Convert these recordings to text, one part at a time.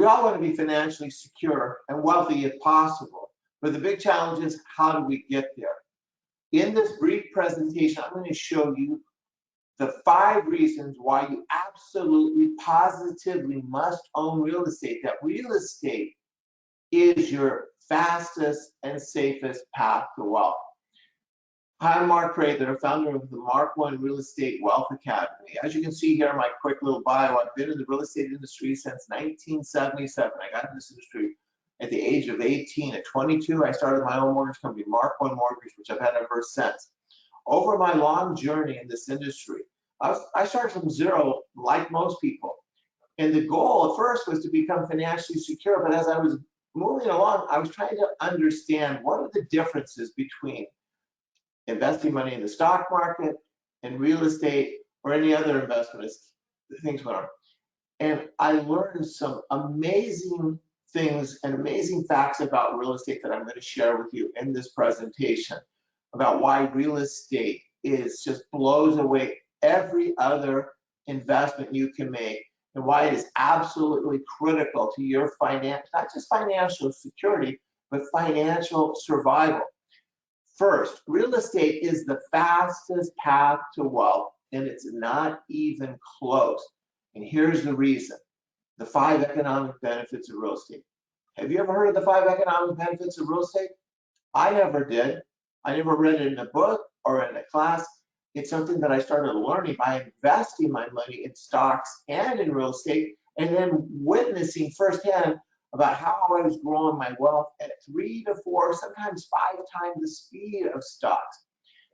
We all want to be financially secure and wealthy if possible, but the big challenge is, how do we get there? In this brief presentation, I'm going to show you the 5 reasons why you absolutely, positively must own real estate. That real estate is your fastest and safest path to wealth. Hi, I'm Mark Prather, founder of the Mark I Real Estate Wealth Academy. As you can see here in my quick little bio, I've been in the real estate industry since 1977. I got in this industry at the age of 18. At 22, I started my own mortgage company, Mark I Mortgage, which I've had ever since. Over my long journey in this industry, I started from zero, like most people. And the goal at first was to become financially secure. But as I was moving along, I was trying to understand, what are the differences between investing money in the stock market and real estate or any other investments, things going on. And I learned some amazing things and amazing facts about real estate that I'm going to share with you in this presentation, about why real estate just blows away every other investment you can make, and why it is absolutely critical to your not just financial security, but financial survival. First, real estate is the fastest path to wealth, and it's not even close. And here's the reason: the 5 economic benefits of real estate. Have you ever heard of the 5 economic benefits of real estate? I never did. I never read it in a book or in a class. It's something that I started learning by investing my money in stocks and in real estate, and then witnessing firsthand about how I was growing my wealth at 3 to 4, sometimes 5 times the speed of stocks.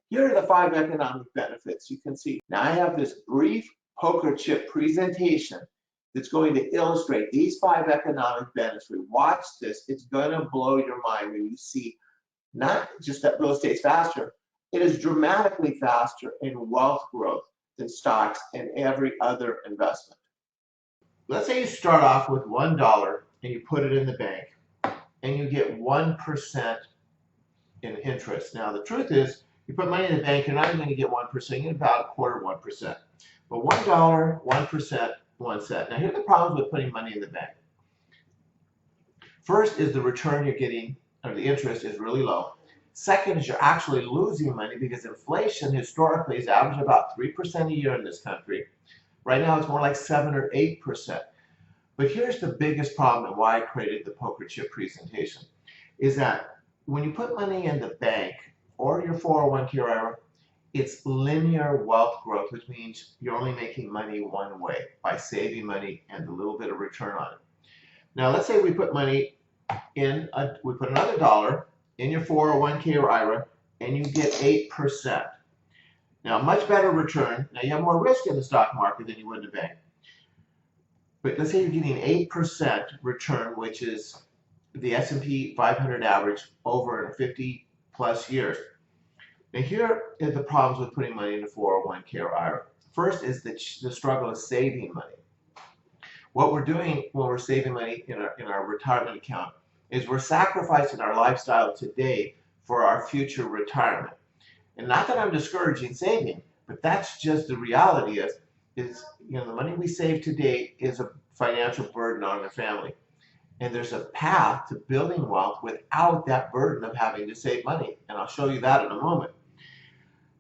Here are the 5 economic benefits you can see. Now I have this brief poker chip presentation that's going to illustrate these 5 economic benefits. Watch this. It's going to blow your mind when you see not just that real estate's faster, it is dramatically faster in wealth growth than stocks and every other investment. Let's say you start off with $1 and you put it in the bank and you get 1% in interest. Now the truth is, you put money in the bank, you're not even going to get 1%, you get about 1/4%. But $1, 1%, 1 cent. Now here are the problems with putting money in the bank. First is the return you're getting, or the interest, is really low. Second is you're actually losing money because inflation historically has averaged about 3% a year in this country. Right now it's more like 7 or 8%. But here's the biggest problem, and why I created the poker chip presentation, is that when you put money in the bank or your 401k or IRA, it's linear wealth growth, which means you're only making money one way, by saving money and a little bit of return on it. Now let's say we put money in, we put another $1 in your 401k or IRA, and you get 8%. Now, much better return. Now, you have more risk in the stock market than you would in a bank. But let's say you're getting 8% return, which is the S&P 500 average over 50 plus years. Now, here are the problems with putting money in a 401k or IRA. First is the struggle of saving money. What we're doing when we're saving money in our retirement account is we're sacrificing our lifestyle today for our future retirement. And not that I'm discouraging saving, but that's just the reality is the money we save today is a financial burden on the family. And there's a path to building wealth without that burden of having to save money. And I'll show you that in a moment.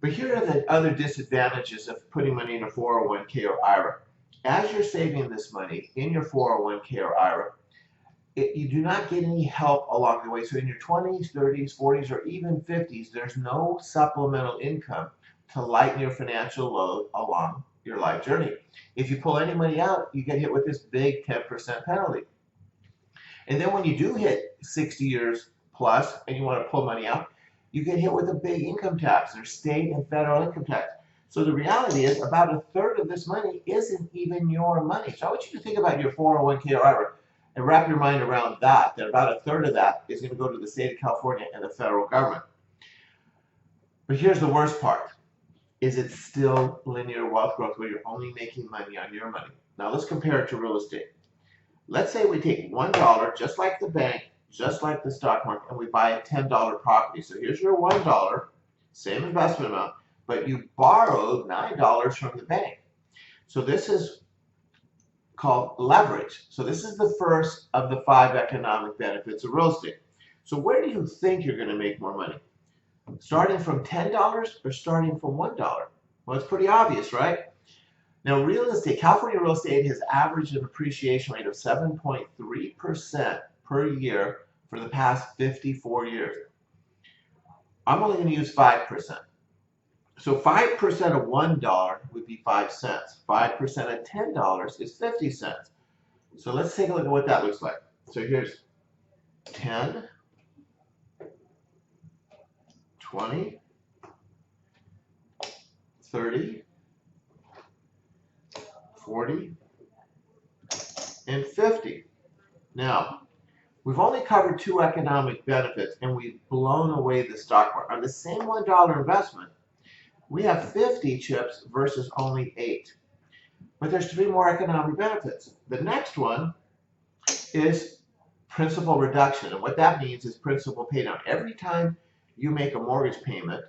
But here are the other disadvantages of putting money in a 401k or IRA. As you're saving this money in your 401k or IRA, you do not get any help along the way. So in your 20s, 30s, 40s, or even 50s, there's no supplemental income to lighten your financial load along your life journey. If you pull any money out, you get hit with this big 10% penalty. And then when you do hit 60 years plus and you want to pull money out, you get hit with a big income tax. There's state and federal income tax. So the reality is about 1/3 of this money isn't even your money. So I want you to think about your 401k or IRA and wrap your mind around that about 1/3 of that is going to go to the state of California and the federal government. But here's the worst part, is it's still linear wealth growth where you're only making money on your money. Now let's compare it to real estate. Let's say we take $1, just like the bank, just like the stock market, and we buy a $10 property. So here's your $1, same investment amount, but you borrowed $9 from the bank. So this is called leverage. So this is the first of the 5 economic benefits of real estate. So where do you think you're going to make more money? Starting from $10 or starting from $1? Well, it's pretty obvious, right? Now, real estate, California real estate has averaged an appreciation rate of 7.3% per year for the past 54 years. I'm only going to use 5%. So 5% of $1 would be 5 cents. 5% of $10 is 50 cents. So let's take a look at what that looks like. So here's 10, 20, 30, 40, and 50. Now, we've only covered 2 economic benefits and we've blown away the stock market. On the same $1 investment, we have 50 chips versus only 8. But there's 3 more economic benefits. The next one is principal reduction. And what that means is principal pay down. Every time you make a mortgage payment,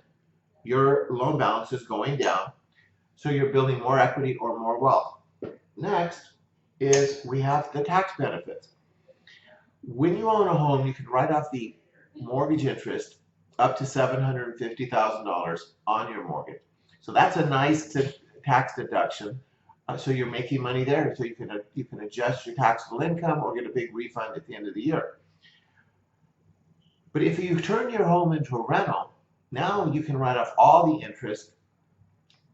your loan balance is going down. So you're building more equity or more wealth. Next is we have the tax benefits. When you own a home, you can write off the mortgage interest up to $750,000 on your mortgage. So that's a nice tax deduction. So you're making money there. So you can adjust your taxable income or get a big refund at the end of the year. But if you turn your home into a rental, now you can write off all the interest,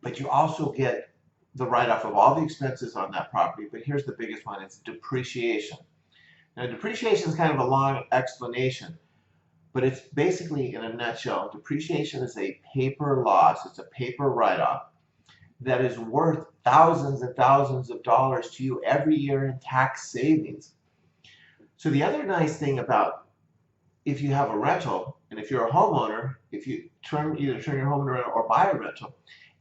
but you also get the write-off of all the expenses on that property. But here's the biggest one, it's depreciation. Now, depreciation is kind of a long explanation, but it's basically, in a nutshell, depreciation is a paper loss, it's a paper write-off that is worth thousands and thousands of dollars to you every year in tax savings. So the other nice thing about if you have a rental, and if you're a homeowner, if you either turn your home into a rental or buy a rental,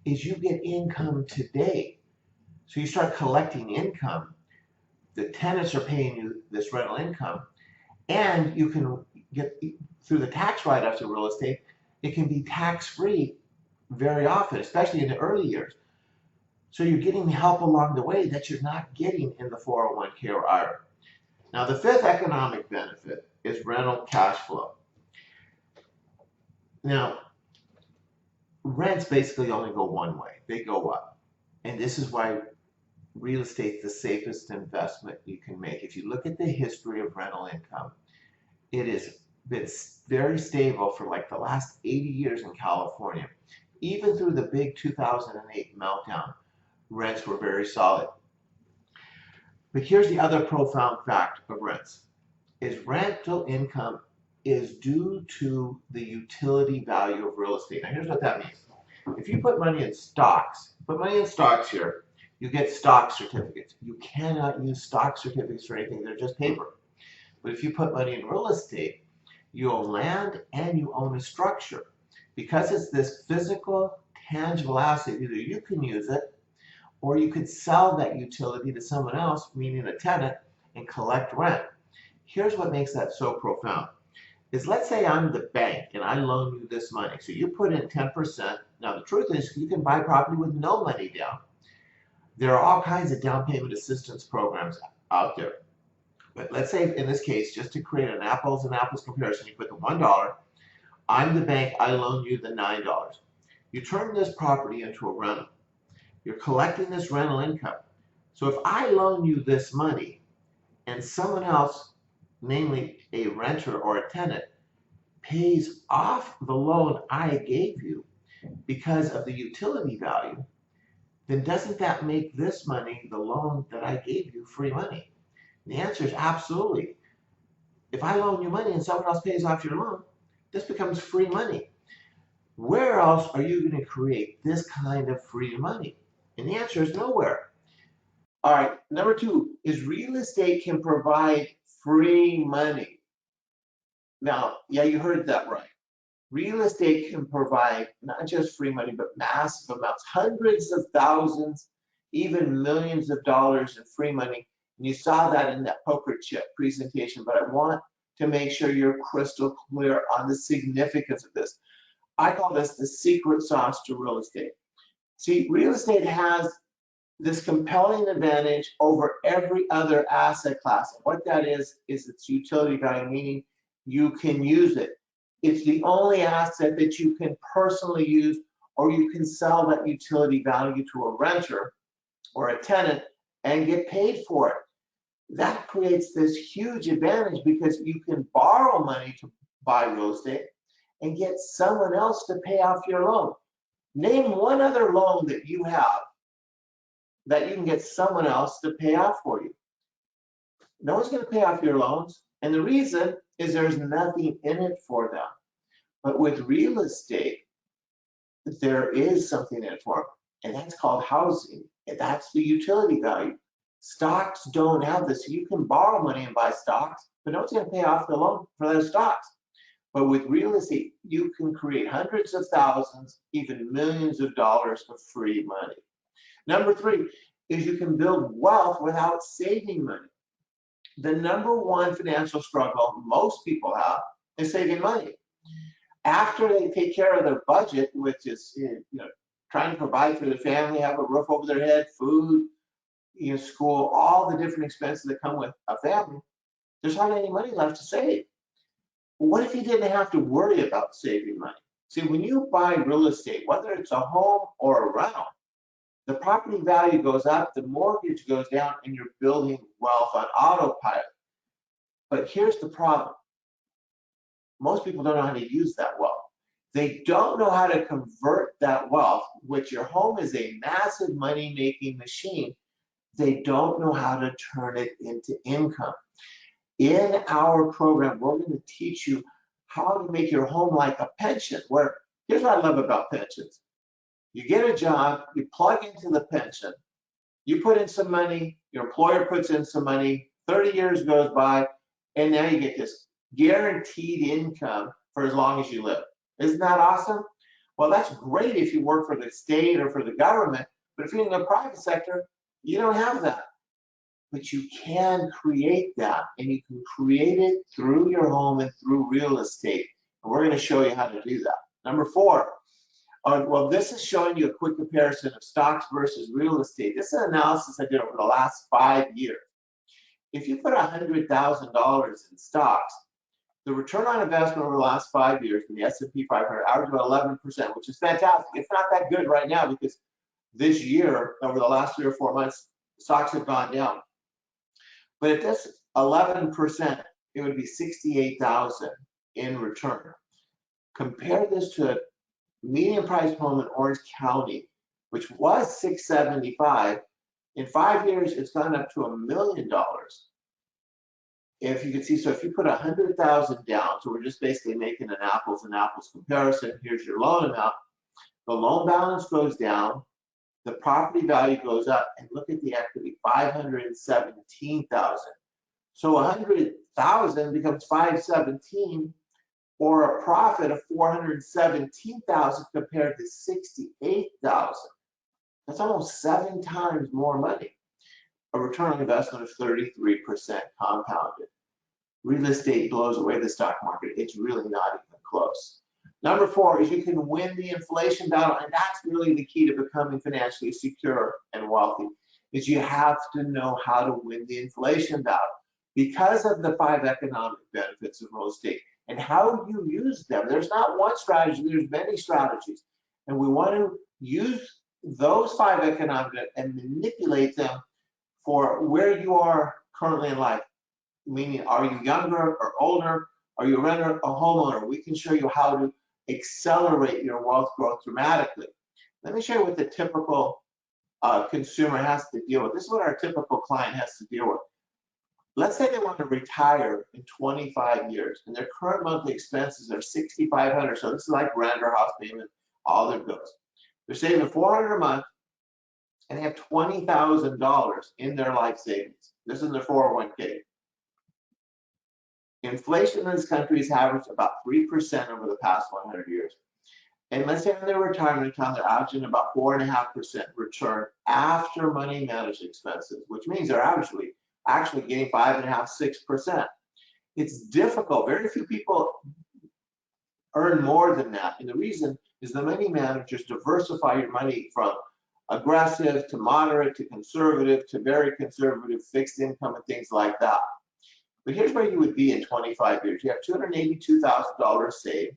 is you get income today. So you start collecting income. The tenants are paying you this rental income, and you can get, through the tax write-offs of real estate, it can be tax-free very often, especially in the early years. So you're getting help along the way that you're not getting in the 401k or IRA. Now, the 5th economic benefit is rental cash flow. Now, rents basically only go one way. They go up. And this is why real estate is the safest investment you can make. If you look at the history of rental income, it has been very stable for like the last 80 years in California. Even through the big 2008 meltdown, rents were very solid. But here's the other profound fact of rents, is rental income is due to the utility value of real estate. Now here's what that means. If you put money in stocks, here, you get stock certificates. You cannot use stock certificates for anything, they're just paper. But if you put money in real estate, you own land and you own a structure. Because it's this physical, tangible asset, either you can use it or you could sell that utility to someone else, meaning a tenant, and collect rent. Here's what makes that so profound. Is let's say I'm the bank and I loan you this money. So you put in 10%. Now the truth is you can buy property with no money down. There are all kinds of down payment assistance programs out there. But let's say in this case, just to create an apples and apples comparison, you put the $1, I'm the bank, I loan you the $9. You turn this property into a rental. You're collecting this rental income. So if I loan you this money and someone else, namely a renter or a tenant, pays off the loan I gave you because of the utility value, then doesn't that make this money, the loan that I gave you, free money? And the answer is absolutely. If I loan you money and someone else pays off your loan, this becomes free money. Where else are you going to create this kind of free money? And the answer is nowhere. All right, number 2 is real estate can provide free money. Now, yeah, you heard that right. Real estate can provide not just free money, but massive amounts, hundreds of thousands, even millions of dollars in free money. And you saw that in that poker chip presentation, but I want to make sure you're crystal clear on the significance of this. I call this the secret sauce to real estate. See, real estate has this compelling advantage over every other asset class. What that is its utility value, meaning you can use it. It's the only asset that you can personally use, or you can sell that utility value to a renter or a tenant and get paid for it. That creates this huge advantage because you can borrow money to buy real estate and get someone else to pay off your loan. Name one other loan that you have that you can get someone else to pay off for you. No one's going to pay off your loans, and the reason is there's nothing in it for them. But with real estate, there is something in it for them, and that's called housing, and that's the utility value. Stocks don't have this. You can borrow money and buy stocks, but no one's going to pay off the loan for those stocks. But with real estate, you can create hundreds of thousands, even millions of dollars of free money. Number three is you can build wealth without saving money. The number one financial struggle most people have is saving money. After they take care of their budget, which is trying to provide for their family, have a roof over their head, food, school, all the different expenses that come with a family, there's hardly any money left to save. What if you didn't have to worry about saving money? See, when you buy real estate, whether it's a home or a rental, the property value goes up, the mortgage goes down, and you're building wealth on autopilot. But here's the problem. Most people don't know how to use that wealth. They don't know how to convert that wealth, which your home is a massive money-making machine. They don't know how to turn it into income. In our program, we're going to teach you how to make your home like a pension, where here's what I love about pensions. You get a job, you plug into the pension, you put in some money, your employer puts in some money, 30 years goes by, and now you get this guaranteed income for as long as you live. Isn't that awesome? Well, that's great if you work for the state or for the government, but if you're in the private sector, you don't have that. But you can create that, and you can create it through your home and through real estate. And we're going to show you how to do that. Number four, well, this is showing you a quick comparison of stocks versus real estate. This is an analysis I did over the last 5 years. If you put $100,000 in stocks, the return on investment over the last 5 years for the S&P 500 averaged about 11%, which is fantastic. It's not that good right now because this year, over the last 3 or 4 months, stocks have gone down. But at this 11%, it would be $68,000 in return. Compare this to a median priced home in Orange County, which was $675,000. In 5 years, it's gone up to $1 million. If you can see, so if you put $100,000 down, so we're just basically making an apples and apples comparison. Here's your loan amount. The loan balance goes down, the property value goes up, and look at the equity, $517,000. So $100,000 becomes $517,000, or a profit of $417,000 compared to $68,000. That's almost 7 times more money. A return on investment of 33% compounded. Real estate blows away the stock market. It's really not even close. Number four is you can win the inflation battle, and that's really the key to becoming financially secure and wealthy, is you have to know how to win the inflation battle because of the 5 economic benefits of real estate and how you use them. There's not one strategy, there's many strategies. And we want to use those 5 economic and manipulate them for where you are currently in life. Meaning, are you younger or older? Are you a renter or homeowner? We can show you how to accelerate your wealth growth dramatically. Let me show you what the typical consumer has to deal with. This is what our typical client has to deal with. Let's say they want to retire in 25 years and their current monthly expenses are $6,500. So this is like rent or house payment, all their bills. They're saving $400 a month and they have $20,000 in their life savings. This is their 401k. Inflation in this country has averaged about 3% over the past 100 years. And let's say in their retirement account, they're averaging about 4.5% return after money managed expenses, which means they're actually getting 5.5%, 6%. It's difficult. Very few people earn more than that. And the reason is the money managers diversify your money from aggressive to moderate to conservative to very conservative, fixed income and things like that. But here's where you would be in 25 years. You have $282,000 saved,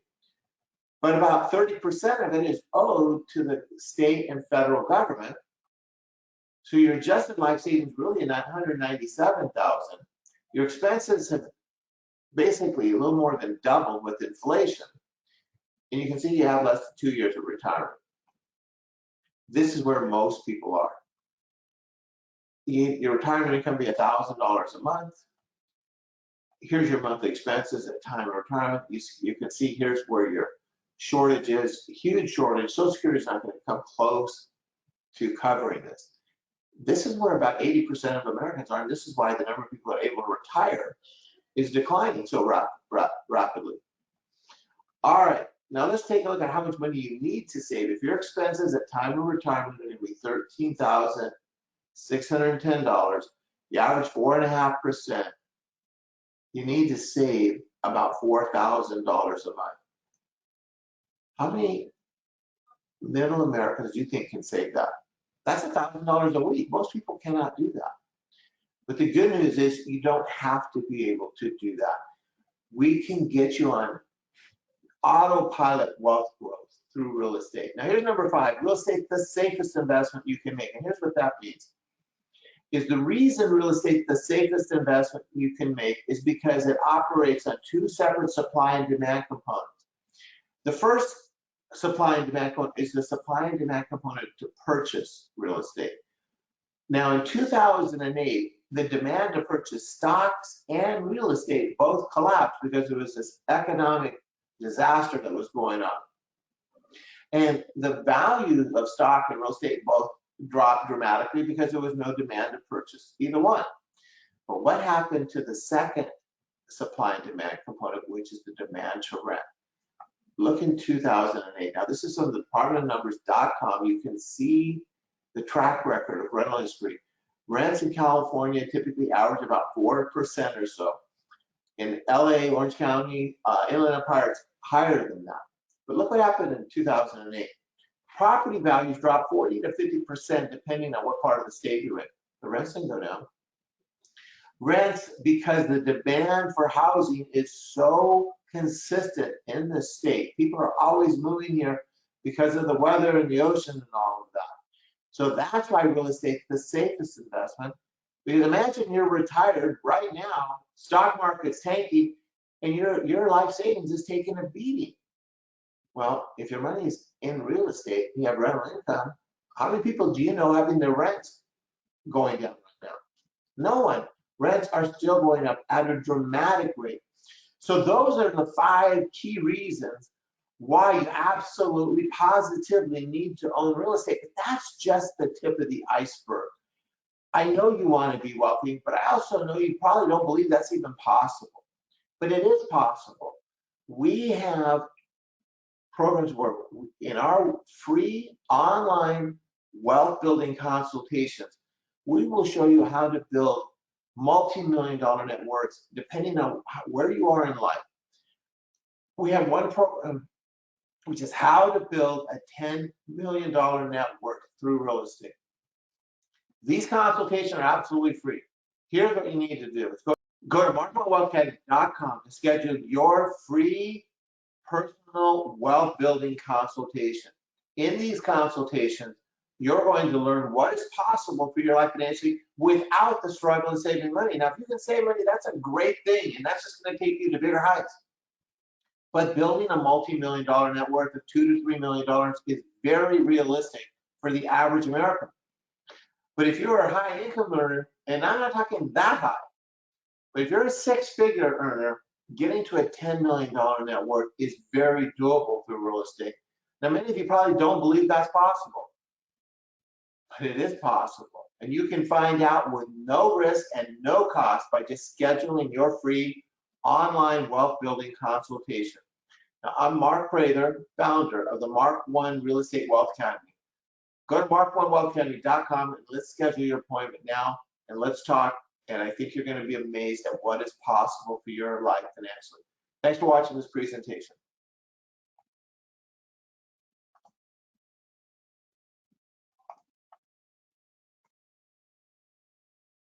but about 30% of it is owed to the state and federal government. So your adjusted life savings really in that $197,000. Your expenses have basically a little more than doubled with inflation. And you can see you have less than 2 years of retirement. This is where most people are. Your retirement income be $1,000 a month. Here's your monthly expenses at time of retirement. You can see here's where your shortage is, huge shortage. Social Security is not going to come close to covering this. This is where about 80% of Americans are, and this is why the number of people who are able to retire is declining so rapidly. All right, now let's take a look at how much money you need to save. If your expenses at time of retirement are going to be $13,610, you average 4.5%, you need to save about $4,000 a month. How many middle Americans do you think can save that? That's $1,000 a week. Most people cannot do that. But the good news is you don't have to be able to do that. We can get you on autopilot wealth growth through real estate. Now here's number 5, real estate, the safest investment you can make. And here's what that means. Is the reason real estate the safest investment you can make is because it operates on 2 separate supply and demand components. The first supply and demand component is the supply and demand component to purchase real estate. Now in 2008, the demand to purchase stocks and real estate both collapsed because there was this economic disaster that was going on. And the value of stock and real estate both dropped dramatically because there was no demand to purchase either one. But what happened to the second supply and demand component, which is the demand to rent? Look in 2008. Now this is on the departmentofnumbers.com. You can see the track record of rental industry. Rents in California typically average about 4% or so. In LA, Orange County, Inland Empire, it's higher than that. But look what happened in 2008. Property values dropped 40 to 50% depending on what part of the state you're in. The rents didn't go down. Rents, because the demand for housing is so consistent in the state. People are always moving here because of the weather and the ocean and all of that. So that's why real estate is the safest investment. Because imagine you're retired right now, stock market's tanking, and your life savings is taking a beating. Well, if your money is in real estate, you have rental income, how many people do you know having their rents going down right now? No one. Rents are still going up at a dramatic rate. So those are the 5 key reasons why you absolutely, positively need to own real estate. But that's just the tip of the iceberg. I know you want to be wealthy, but I also know you probably don't believe that's even possible. But it is possible. We have programs where in our free online wealth building consultations, we will show you how to build multi-million-dollar net worths depending on where you are in life. We have one program which is how to build a $10 million net worth through real estate. These consultations are absolutely free. Here's what you need to do. Go to markonewealthacademy.com to schedule your free personal wealth building consultation. In these consultations, you're going to learn what is possible for your life financially without the struggle of saving money. Now, if you can save money, that's a great thing, and that's just going to take you to bigger heights. But building a multi-million-dollar net worth of $2 to $3 million is very realistic for the average American. But if you're a high income earner, and I'm not talking that high, but if you're a 6-figure earner, getting to a $10 million net worth is very doable through real estate. Now, many of you probably don't believe that's possible, but it is possible. And you can find out with no risk and no cost by just scheduling your free online wealth building consultation. Now, I'm Mark Prather, founder of the Mark One Real Estate Wealth Academy. Go to markonewealthacademy.com and let's schedule your appointment now and let's talk. And I think you're going to be amazed at what is possible for your life financially. Thanks for watching this presentation.